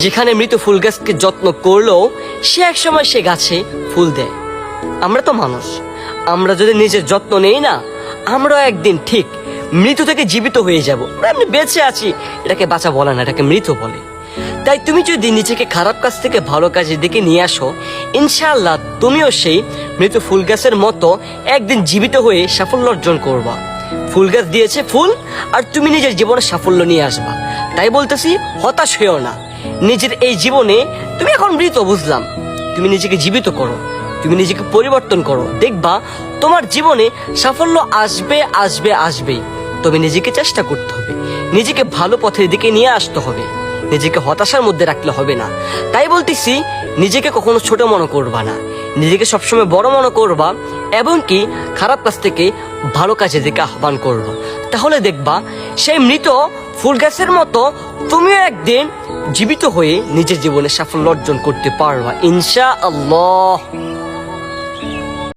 যেখানে মৃত ফুল গাছকে যত্ন করলেও সে এক সময় সে গাছে ফুল দেয়। আমরা তো মানুষ, আমরা যদি নিজের যত্ন নেই না, আমরাও একদিন ঠিক মৃত থেকে জীবিত হয়ে যাব। আমরা বেঁচে আছি, এটাকে বাঁচা বলে না, এটাকে মৃত বলে। তাই তুমি যদি নিজেকে খারাপ কাজ থেকে ভালো কাজের দিকে নিয়ে আসো, ইনশাআল্লাহ তুমিও সেই মৃত ফুল গাছের মতো একদিন জীবিত হয়ে সাফল্য অর্জন করবা। ফুল গাছ দিয়েছে ফুল, আর তুমি নিজের জীবনে সাফল্য নিয়ে আসবা। তাই বলতেছি, হতাশ হয়েও না। নিজের এই জীবনে তুমি এখন মৃত বুঝলাম, তুমি নিজেকে জীবিত করো, তুমি নিজেকে পরিবর্তন করো, দেখবা তোমার জীবনে সাফল্য আসবে আসবে আসবেই। তবে নিজেকে চেষ্টা করতে হবে, নিজেকে ভালো পথের দিকে নিয়ে আসতে হবে, নিজেকে হতাশার মধ্যে রাখলে হবে না। তাই বলতেছি, নিজেকে কখনো ছোট মনে করবা না, নিজেকে সবসময় বড় মনে করবা, এবং কি খারাপ কাজ থেকে ভালো কাজের দিকে আহ্বান করবা। তাহলে দেখবা সেই মৃত ফুল গাছের মতো তুমিও একদিন জীবিত হয়ে নিজের জীবনে সাফল্য অর্জন করতে পারবা ইনশাআল্লাহ।